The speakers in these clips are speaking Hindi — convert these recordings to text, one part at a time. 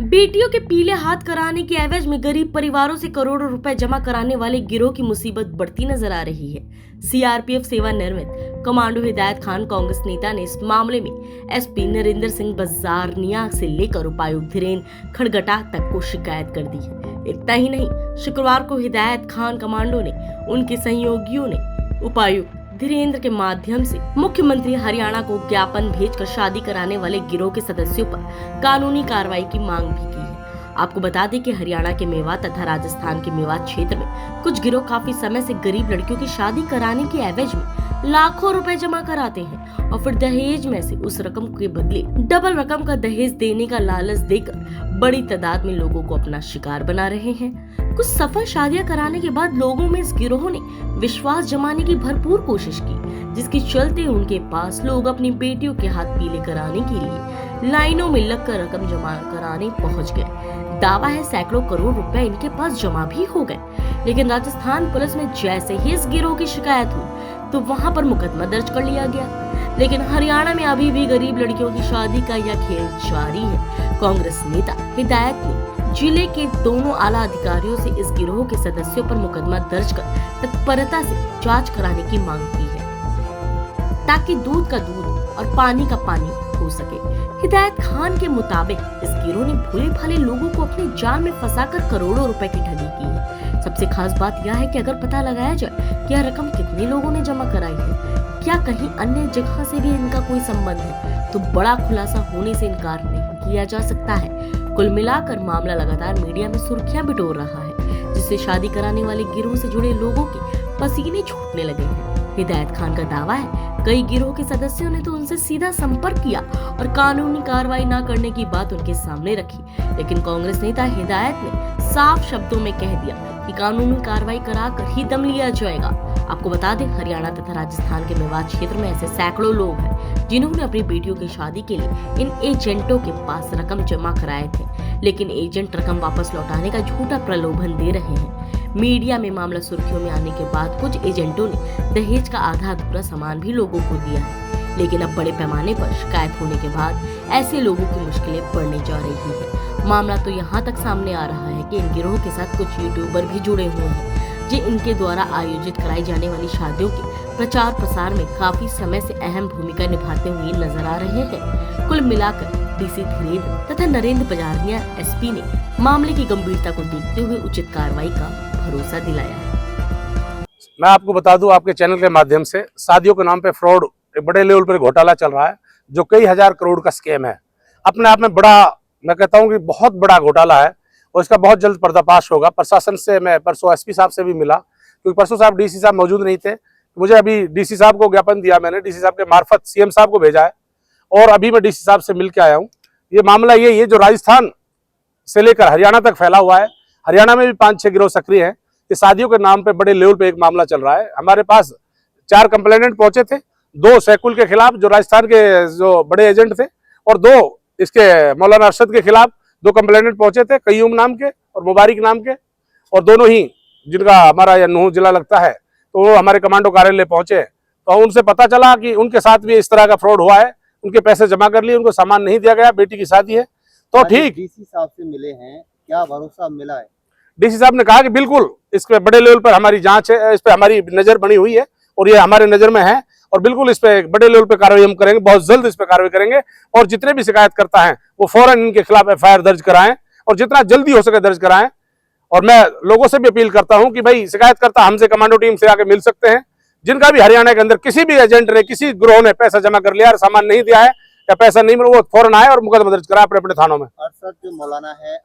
बेटियों के पीले हाथ कराने के एवज में गरीब परिवारों से करोड़ों रुपए जमा कराने वाले गिरोह की मुसीबत बढ़ती नजर आ रही है। सीआरपीएफ सेवानिवृत्त कमांडो हिदायत खान कांग्रेस नेता ने इस मामले में एसपी नरेंद्र सिंह बजारनिया से लेकर उपायुक्त धीरेन्द्र खड़गटा तक को शिकायत कर दी है। इतना ही नहीं, शुक्रवार को हिदायत खान कमांडो ने उनके सहयोगियों ने उपायुक्त धीरेन्द्र के माध्यम से मुख्यमंत्री हरियाणा को ज्ञापन भेजकर शादी कराने वाले गिरोह के सदस्यों पर कानूनी कार्रवाई की मांग भी की है। आपको बता दें कि हरियाणा के मेवात तथा राजस्थान के मेवात क्षेत्र में कुछ गिरोह काफी समय से गरीब लड़कियों की शादी कराने के एवज में लाखों रुपए जमा कराते हैं और फिर दहेज में से उस रकम के बदले डबल रकम का दहेज देने का लालच देकर बड़ी तादाद में लोगों को अपना शिकार बना रहे हैं। कुछ सफल शादियां कराने के बाद लोगों में इस गिरोह ने विश्वास जमाने की भरपूर कोशिश की, जिसके चलते उनके पास लोग अपनी बेटियों के हाथ पीले कराने के लिए लाइनों में लगकर रकम जमा कराने पहुंच गए। दावा है सैकड़ों करोड़ रुपए इनके पास जमा भी हो गए, लेकिन राजस्थान पुलिस में जैसे ही इस गिरोह की शिकायत हुई तो वहां पर मुकदमा दर्ज कर लिया गया। लेकिन हरियाणा में अभी भी गरीब लड़कियों की शादी का यह खेल जारी है। कांग्रेस नेता हिदायत ने जिले के दोनों आला अधिकारियों से इस गिरोह के सदस्यों पर मुकदमा दर्ज कर तत्परता से जांच कराने की मांग की है, ताकि दूध का दूध और पानी का पानी हो सके। हिदायत खान के मुताबिक इस गिरोह ने भोले भाले लोगों को अपने जाल में फंसाकर करोड़ों रुपए की ठगी की है। सबसे खास बात यह है कि अगर पता लगाया जाए कि यह रकम कितने लोगों ने जमा कराई है, क्या कहीं अन्य जगह से भी इनका कोई संबंध है, तो बड़ा खुलासा होने से इनकार नहीं किया जा सकता है। कुल मिलाकर मामला लगातार मीडिया में सुर्खियां बिटोर रहा है, जिससे शादी कराने वाले गिरोह से जुड़े लोगों के पसीने छूटने लगे हैं। हिदायत खान का दावा है कई गिरोह के सदस्यों ने तो उनसे सीधा संपर्क किया और कानूनी कार्रवाई न करने की बात उनके सामने रखी, लेकिन कांग्रेस नेता हिदायत ने साफ शब्दों में कह दिया कि कानूनी कार्रवाई कराकर ही दम लिया जाएगा। आपको बता दें, हरियाणा तथा राजस्थान के मेवात क्षेत्र में ऐसे सैकड़ों लोग हैं जिन्होंने अपनी बेटियों की शादी के लिए इन एजेंटों के पास रकम जमा कराए थे, लेकिन एजेंट रकम वापस लौटाने का झूठा प्रलोभन दे रहे हैं। मीडिया में मामला सुर्खियों में आने के बाद कुछ एजेंटों ने दहेज का आधा अधूरा सामान भी लोगों को दिया है, लेकिन अब बड़े पैमाने पर शिकायत होने के बाद ऐसे लोगों की मुश्किलें बढ़ने जा रही है। मामला तो यहाँ तक सामने आ रहा है कि इन गिरोह के साथ कुछ यूट्यूबर भी जुड़े हुए हैं, जो इनके द्वारा आयोजित कराई जाने वाली शादियों के प्रचार प्रसार में काफी समय से अहम भूमिका निभाते हुए नजर आ रहे हैं। कुल मिलाकर डीसी धीरेन्द्र तथा नरेंद्र बजारनिया एसपी ने मामले की गंभीरता को देखते हुए उचित कार्रवाई का भरोसा दिलाया है। मैं आपको बता दूं, आपके चैनल के माध्यम से शादियों के नाम पे फ्रॉड, एक बड़े लेवल पर घोटाला चल रहा है, जो कई हजार करोड़ का स्कैम है। अपने आप में बड़ा, मैं कहता हूं कि बहुत बड़ा घोटाला है और इसका बहुत जल्द पर्दाफाश होगा। प्रशासन से मैं परसों एसपी साहब से भी मिला, क्योंकि परसों साहब डीसी साहब मौजूद नहीं थे। मुझे अभी डीसी साहब को ज्ञापन दिया, मैंने डीसी साहब के मार्फत सीएम साहब को भेजा है और अभी मैं डीसी साहब से मिल के आया हूँ। ये मामला यही है जो राजस्थान से लेकर हरियाणा तक फैला हुआ है। हरियाणा में भी 5-6 गिरोह सक्रिय हैं। ये शादियों के नाम पे बड़े लेवल पे एक मामला चल रहा है। हमारे पास 4 कंप्लेनेंट पहुंचे थे, 2 सैकुल के खिलाफ जो राजस्थान के जो बड़े एजेंट थे, और 2 इसके मौलाना अरशद के खिलाफ 2 कंप्लेनेंट पहुंचे थे, कयूम नाम के और मुबारिक नाम के, और दोनों ही जिनका हमारा यह नूह जिला लगता है, तो वो हमारे कमांडो कार्यालय पहुंचे। तो उनसे पता चला कि उनके साथ भी इस तरह का फ्रॉड हुआ है। उनके पैसे जमा कर लिए, उनको सामान नहीं दिया गया, बेटी की शादी है। तो ठीक, डीसी साहब से मिले हैं, क्या भरोसा मिला है? डीसी साहब ने कहा कि बिल्कुल इस पे बड़े लेवल पर हमारी जांच है, इस पे हमारी नजर बनी हुई है और ये हमारे नजर में है, और बिल्कुल इस पे बड़े लेवल पे कार्रवाई हम करेंगे, बहुत जल्द इस पे कार्रवाई करेंगे। और जितने भी शिकायत करता है वो फौरन इनके खिलाफ एफआईआर दर्ज कराएं और जितना जल्दी हो सके दर्ज कराएं। और मैं लोगों से भी अपील करता हूं कि भाई शिकायत करता हमसे कमांडो टीम से आके मिल सकते हैं। जिनका भी हरियाणा के अंदर किसी भी एजेंट ने, किसी गिरोह ने पैसा जमा कर लिया और सामान नहीं दिया है या पैसा नहीं मिला, वो फौरन आए और मुकदमा दर्ज कराए अपने अपने थानों में। अरशद जो मौलाना है,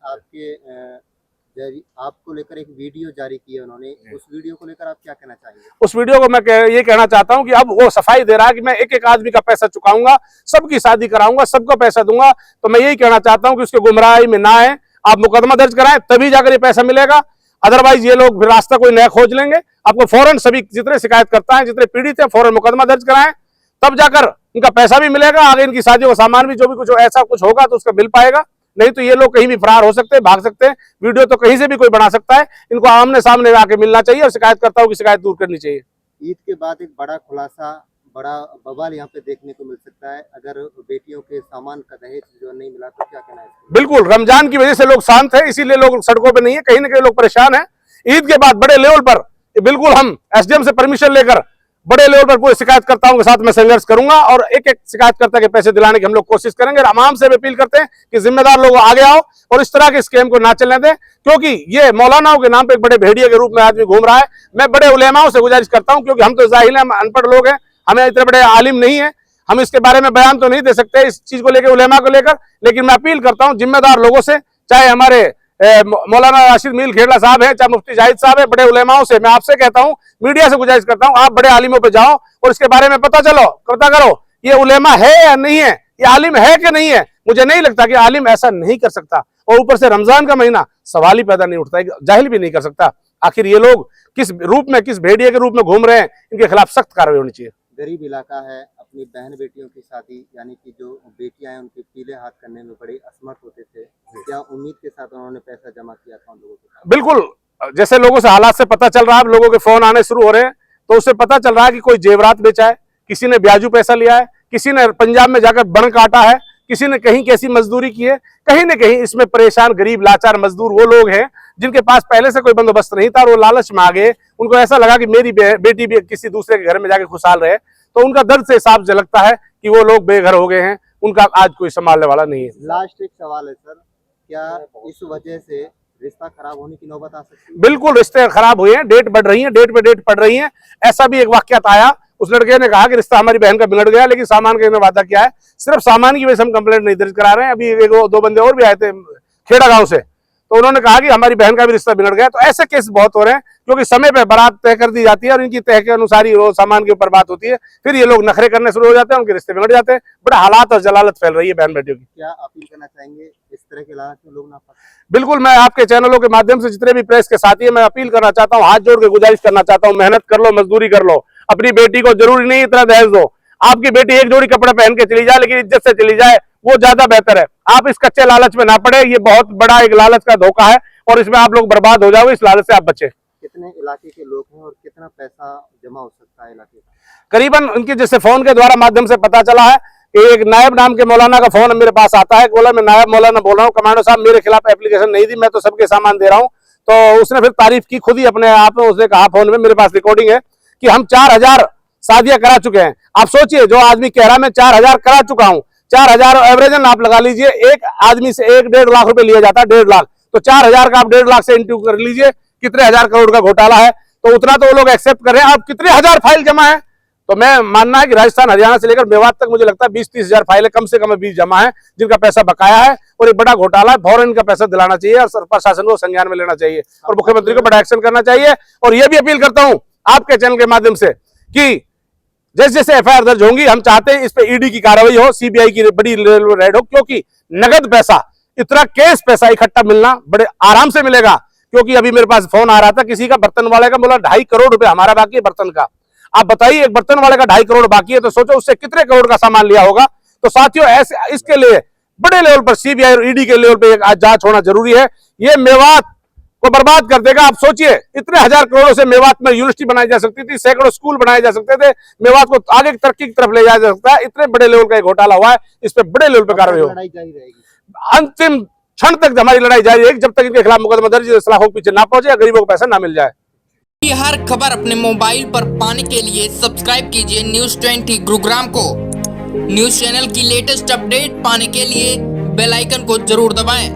आपको लेकर एक वीडियो जारी की है उन्होंने, उस वीडियो को लेकर आप क्या कहना चाहिए? उस वीडियो को मैं ये कहना चाहता हूं कि अब वो सफाई दे रहा है कि मैं एक एक आदमी का पैसा चुकाऊंगा, सबकी शादी कराऊंगा, सबको पैसा दूंगा। तो मैं यही कहना चाहता हूं कि उसके गुमराही में ना आए, आप मुकदमा दर्ज कराएं, तभी जाकर ये पैसा मिलेगा। अदरवाइज ये लोग फिर रास्ता कोई नया खोज लेंगे। आपको फौरन सभी जितने शिकायत करता है, जितने पीड़ित है, फौरन मुकदमा दर्ज कराएं, तब जाकर इनका पैसा भी मिलेगा। आगे इनकी शादियों का सामान भी, जो भी कुछ ऐसा कुछ होगा तो उसका मिल पाएगा। नहीं तो ये लोग कहीं भी फरार हो सकते हैं, भाग सकते हैं। वीडियो तो कहीं से भी कोई बना सकता है। इनको आमने सामने आके मिलना चाहिए और शिकायत करता हूं कि शिकायत दूर करनी चाहिए। ईद के बाद एक बड़ा खुलासा बड़ा बवाल यहाँ पे देखने को मिल सकता है। अगर बेटियों के सामान का दहेज जो नहीं मिला तो क्या कहना है इसके? बिल्कुल, रमजान की वजह से लोग शांत है, इसीलिए लोग सड़कों पे नहीं है, कहीं ना कहीं लोग परेशान है। ईद के बाद बड़े लेवल पर बिल्कुल हम एसडीएम से परमिशन लेकर बड़े लेवल पर पूरे शिकायतकर्ताओं के साथ मैं संघर्ष करूंगा और एक एक शिकायतकर्ता के पैसे दिलाने की हम लोग कोशिश करेंगे। और आवाम से भी अपील करते हैं कि जिम्मेदार लोग आगे आओ और इस तरह के स्कैम को ना चलने दें, क्योंकि ये मौलानाओं के नाम पे एक बड़े भेड़िए के रूप में आदमी घूम रहा है। मैं बड़े उलेमाओं से गुजारिश करता हूं, क्योंकि हम तो जाहिल हैं, हम अनपढ़ लोग हैं, हमें इतने बड़े आलिम नहीं है, हम इसके बारे में बयान तो नहीं दे सकते इस चीज को लेकर, उलेमा को लेकर। लेकिन मैं अपील करता हूं जिम्मेदार लोगों से, चाहे हमारे मौलाना राशिद मील खेड़ा साहब है, चाहे मुफ्ती जाहिद साहब है, बड़े उलेमाओं से मैं आपसे कहता हूं, मीडिया से गुजारिश करता हूं, आप बड़े आलिमों पे जाओ और इसके बारे में पता करो ये उलेमा है या नहीं है, ये आलिम है कि नहीं है। मुझे नहीं लगता कि आलिम ऐसा नहीं कर सकता। और ऊपर से रमजान का महीना, सवाल ही पैदा नहीं उठता है, जाहिल भी नहीं कर सकता। आखिर ये लोग किस रूप में, किस भेड़िए के रूप में घूम रहे हैं, इनके खिलाफ सख्त कार्रवाई होनी चाहिए। गरीब इलाका है, अपनी बहन बेटियों की शादी यानी कि जो बेटियां हैं उनके पीले हाथ करने में बड़े असमर्थ होते थे। क्या उम्मीद के साथ उन्होंने पैसा जमा किया था उन लोगों के साथ? बिल्कुल, जैसे लोगों से हालात से पता चल रहा है, लोगों के फोन आने शुरू हो रहे हैं, तो उससे पता चल रहा है कि कोई जेवरात बेचा है, किसी ने ब्याजू पैसा लिया है, किसी ने पंजाब में जाकर बन काटा है, किसी ने कहीं कैसी मजदूरी की है। कहीं ना कहीं इसमें परेशान गरीब लाचार मजदूर वो लोग हैं जिनके पास पहले से कोई बंदोबस्त नहीं था और वो लालच में आ गए। उनको ऐसा लगा कि मेरी बेटी भी किसी दूसरे के घर में जाके खुशहाल रहे, तो उनका दर्द से साफ झलकता है कि वो लोग बेघर हो गए हैं, उनका आज कोई संभालने वाला नहीं है। लास्ट एक सवाल है सर, क्या इस वजह से रिश्ता खराब होने की नौबत आ सकती है? बिल्कुल, रिश्ते खराब हुए हैं, डेट बढ़ रही है, डेट पे डेट पड़ रही है। ऐसा भी एक वाकयात आया, उस लड़के ने कहा कि रिश्ता हमारी बहन का बिगड़ गया, लेकिन सामान का वादा किया है, सिर्फ सामान की वजह से हम कंप्लेंट नहीं दर्ज करा रहे हैं। अभी एक दो बंदे और भी आए थे खेड़ा गांव से, तो उन्होंने कहा कि हमारी बहन का भी रिश्ता बिगड़ गया। तो ऐसे केस बहुत हो रहे हैं, क्योंकि समय पे बारात तय कर दी जाती है और इनकी तय के अनुसार ही वो सामान के ऊपर बात होती है, फिर ये लोग नखरे करने शुरू हो जाते हैं, उनके रिश्ते बिगड़ जाते हैं। बड़े हालात और जलालत फैल रही है बहन बेटियों की। क्या अपील करना चाहेंगे इस तरह के लालच में लोग ना फंसे? बिल्कुल, मैं आपके चैनलों के माध्यम से जितने भी प्रेस के साथी है, मैं अपील करना चाहता हूँ, हाथ जोड़ के गुजारिश करना चाहता हूँ, मेहनत कर लो, मजदूरी कर लो, अपनी बेटी को जरूरी नहीं इतना दहेज दो। आपकी बेटी एक जोड़ी कपड़े पहन के चली जाए, लेकिन इज्जत से चली जाए, वो ज्यादा बेहतर है। आप इस कच्चे लालच में ना पड़े, ये बहुत बड़ा एक लालच का धोखा है और इसमें आप लोग बर्बाद हो जाओगे। इस लालच से आप बचे। कितने इलाके के लोग हैं और कितना पैसा जमा हो सकता है इलाके का? करीबन उनके जैसे फोन के द्वारा माध्यम से पता चला है कि एक नायब नाम के मौलाना का फोन मेरे पास आता है, बोला मैं नायब मौलाना बोल रहा हूँ, कमांडो साहब मेरे खिलाफ एप्लीकेशन नहीं दी, मैं तो सबके सामान दे रहा हूँ। तो उसने फिर तारीफ की खुद ही अपने आप में, उसने कहा फोन में, मेरे पास रिकॉर्डिंग है, कि हम 4000 शादियां करा चुके हैं। आप सोचिए, जो आदमी कह रहा मैं 4000 करा चुका हूँ, 4000 एवरेजन आप लगा लीजिए, एक आदमी से 1-1.5 लाख रुपए लिया जाता है, 1.5 लाख, तो 4000 का आप 1.5 लाख से इंटू कर लीजिए, कितने हजार करोड़ का घोटाला है। तो उतना तो वो लोग एक्सेप्ट कर रहे हैं। अब कितने हजार फाइल जमा है, तो मैं मानना है कि राजस्थान हरियाणा से लेकर मेवात तक मुझे लगता है 20-30 हजार फाइलें कम से कम 20 जमा है, जिनका पैसा बकाया है और एक बड़ा घोटाला है। फौरन इनका पैसा दिलाना चाहिए और प्रशासन को संज्ञान में लेना चाहिए और मुख्यमंत्री को बड़ा एक्शन करना चाहिए। और यह भी अपील करता हूं आपके चैनल के माध्यम से कि जैसे जैसे एफआईआर दर्ज होंगी, हम चाहते हैं इस पे ईडी की कार्रवाई हो, सीबीआई की बड़ी रेड हो, क्योंकि नगद पैसा, इतना केस पैसा इकट्ठा मिलना बड़े आराम से मिलेगा। क्योंकि अभी मेरे पास फोन आ रहा था किसी का, बर्तन वाले का, बोला 2.5 करोड़ रुपए हमारा बाकी है बर्तन का। आप बताइए, एक बर्तन वाले का 2.5 करोड़ बाकी है, तो सोचो उससे कितने करोड़ का सामान लिया होगा। तो साथियों, ऐसे इसके लिए बड़े लेवल पर सीबीआई और ईडी के लेवल पर आज जांच होना जरूरी है। ये मेवात को बर्बाद कर देगा। आप सोचिए, इतने हजार करोड़ों से मेवात में यूनिवर्सिटी बनाई जा सकती थी, सैकड़ों स्कूल बनाए जा सकते थे, मेवात को आगे तरक्की की तरफ ले जाया जा सकता है। इतने बड़े लेवल का घोटाला हुआ है, इस पर बड़े लेवल पर कार्रवाई हो, लड़ाई जारी रहेगी, अंतिम क्षण तक हमारी लड़ाई जारी रहेगी, जब तक इनके खिलाफ मुकदमा दर्ज सलाखों के पीछे ना पहुंचे, गरीबों को पैसा ना मिल जाए। हर खबर अपने मोबाइल पर पाने के लिए सब्सक्राइब कीजिए न्यूज़ 20 गुरुग्राम को। न्यूज़ चैनल की लेटेस्ट अपडेट पाने के लिए बेल आइकन को जरूर दबाएं।